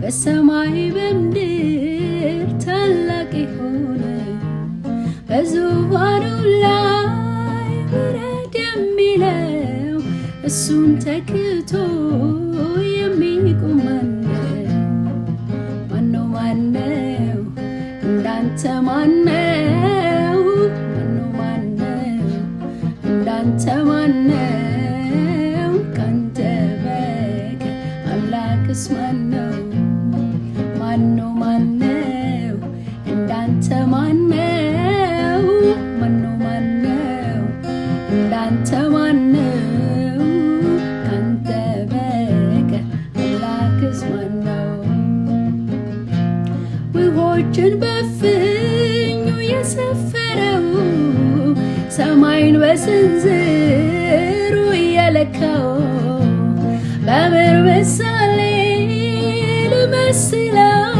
በሰማይ በምድር ታላቅ የሆነ በዙፋኑ ላይ ውረድ የሚለው እሱን ተክቶ የሚቆም ማነው? ማነው እንዳንተ? ማነው? ማነው እንዳንተ? ማነው ካንተ በቀር አምላክስ ማነው? ማነው? ማነው እንዳንተ? ማነው? ማነው እንዳንተ? ማነው ካንተ በቀር አምላክስ ማነው? ውኆችን በፍኙ የሰፈረው ሰማይን በስንዝሩ የለካው በምድር ምሳሌ ልመስለው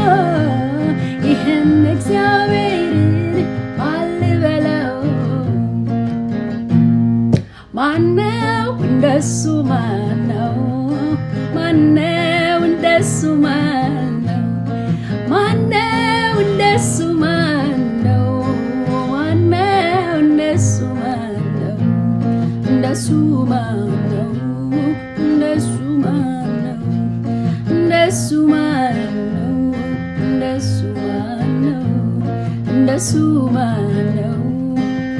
ይህን እግዚአብሔርን ማን ልበለው? ማነው እንደሱ? ማነው? ማነው እንደሱ? ማነው? ማነው እንደሱ? ማነው? ማነው እንደሱ? ማነው? እንደሱ ማነው? እንደሱ ማነው? እንደሱ ማነው? እንደሱ ማነው? እንደሱ ማነው?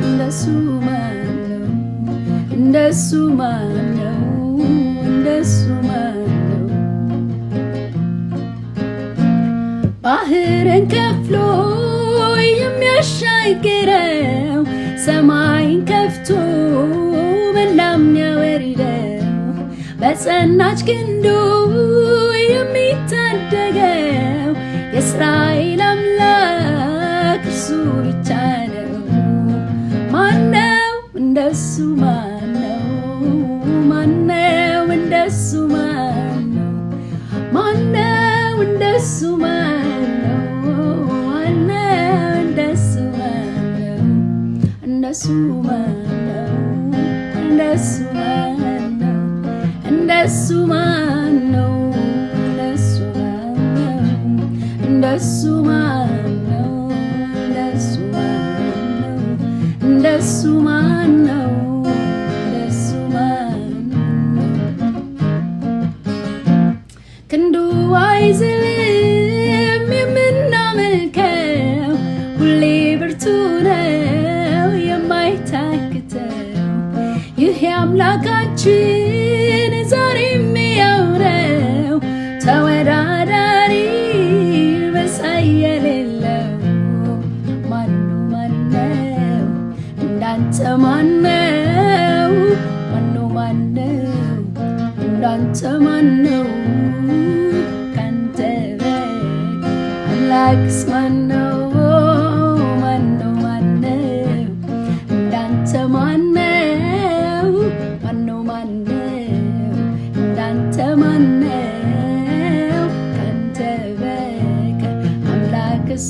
እንደሱ ማነው? እንደሱ ማነው? እንደሱ ማነው? ባህርን ከፍሎ የሚያሻግረው ሰማይን ከፍቶ መናም ያወርደው በጸናች ክንዱ የሚታደገው የእስራኤል አምላክ እርሱ ብቻ ነው። ማነው እንደሱ? ማነው? ማነው እንደሱ? ማነው? ማነው እንደሱ? ማነው? ማነው እንደሱ? ማነው? እንደሱ ማነው? እንደሱ ማነው? እንደሱ ማነው? እንደሱ ማነው? እንደሱ ማነው? እንደሱ ማነው? እንደሱ ማነው? ክንዱ አይዝልም የምናመልከው ሁሌ ብርቱ ነው የማይታክተው ይህ አምላካችን ዛሬም ያው ነው ተወዳዳሪ መሳይ የሌለው ማነው? ማነው እንዳንተ? ማነው? ማነው? ማነው እንዳንተ? ማነው ካንተ በቀር አምላክስ ማነው? ማነው? ማነው እንዳንተ? ማነው? ማነው? ማነው እንዳንተ? ማነው ካንተ በቀር አምላክስ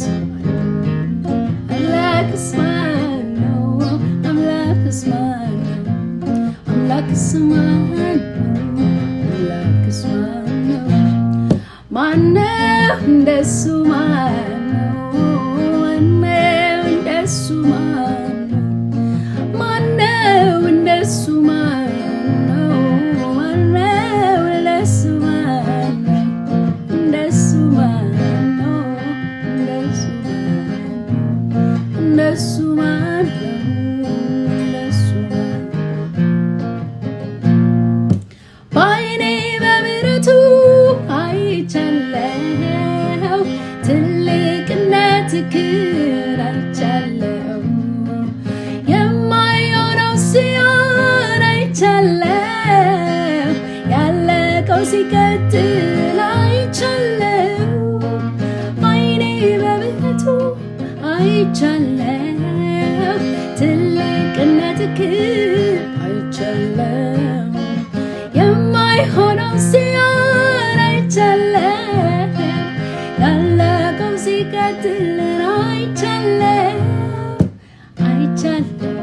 አምላክስ ማነው? አምላክስ ማነው? አምላክስ ማነው? አምላክስ ማነው? ማነው እንደሱ? ማነው? ማነው እንደሱ? ማነው? ማነው እንደሱ? ማነው? ማነው እንደሱ? ማነው? እንደሱ ማነው? እንደሱ ማነው? እንደሱ ማነው? እንደሱ በዓይኔ በምሕረቱ አይቻለሁ ትልቅነትህን አይቻለሁ የማይሆነው ሲሆን አይቻለሁ ያለቀው ሲቀጥል አይቻለሁ በዓይኔ በምሕረቱ አይቻለሁ ትልቅነትህን አይቻለሁ የማይሆነው ሲሆን አይቻለሁ ያለቀው ሲቀጥል አይቻለሁ አይቻለሁ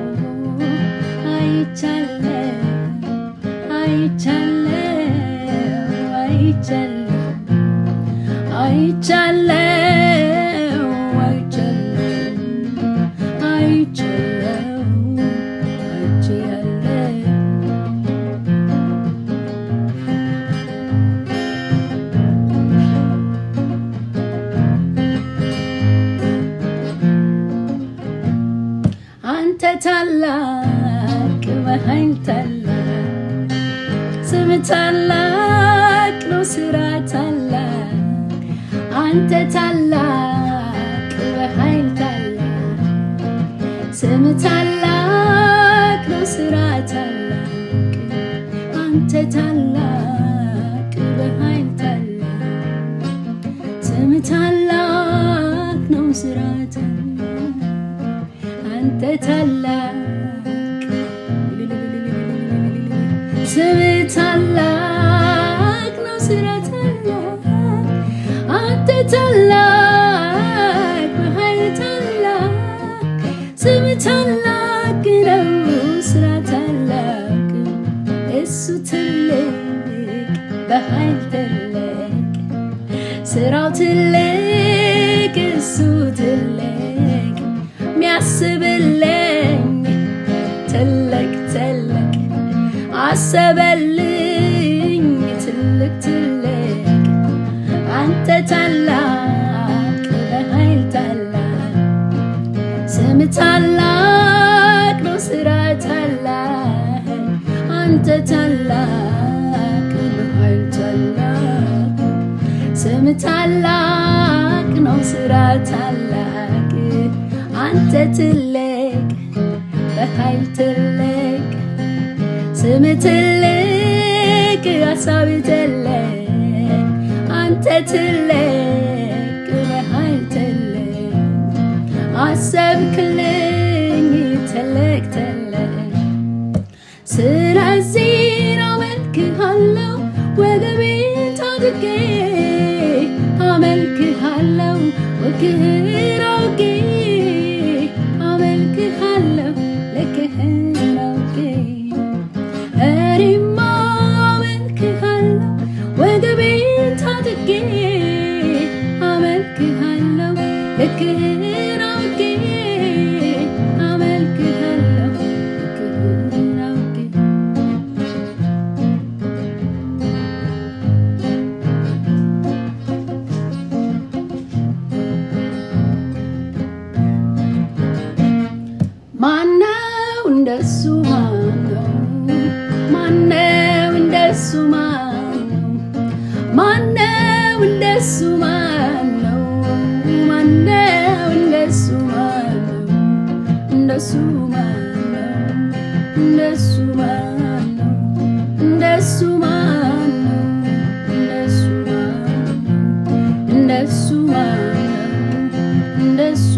አይቻለሁ አይቻለሁ አይቻለው አይቻለው አንተ ታላቅ በኃይል ታላቅ ስም ታላቅ ነው ስራ ታላቅ አንተ ታላቅ በኃይል ታላቅ ስም ታላቅ ነው ስራ ታላቅ አንተ ታላቅ በኃይል ታላቅ ስም ታላቅ ነው ስራ ታላቅ አንተ ታላቅ ስም ታላቅ ነው ስራ ታላቅ አንተ ታላቅ በኃይል ታላቅ ስም ታላቅ ነው ስራ ታላቅ እሱ ትልቅ በኃይል ትልቅ ስራው ትልቅ እሱ ትልቅ ሚያስብልኝ ትልቅ ትልቅ አሰበልኝ ትልቅ ትልቅ አንተ ታላቅ በኃይል ታላቅ ስም ታላቅ ነው ስራ ታላቅ አንተ ታላቅ በኃይል ታላቅ ስም ታላቅ ነው ስራ ታላቅ አንተ ትልቅ በኃይል ትልቅ ስም ትልቅ ሐሳብ ትልቅ አንተ ትልቅ በኃይል ትልቅ አሰብክልኝ ትልቅ ትልቅ ስለዚህ አመልክሃለሁ ወገቤን ታጥቄ አመልክሃለሁ ወግህን አውቄ አመልክሃለሁ ልክህን አውቄ እኔማ አመልክሃለሁ ወገቤን ታጥቄ አመልክሃለሁ ልክህን አውቄ አመልክሃለሁ ልክህን አውቄ ማነው እንደሱ ማነው እንደሱ ማነው እንደሱ ማነው እንደሱ ማነው እንደሱ ማነው እንደሱ ማነው እንደሱ ማነው እንደሱ ማነው እንደሱ ማነው እንደሱ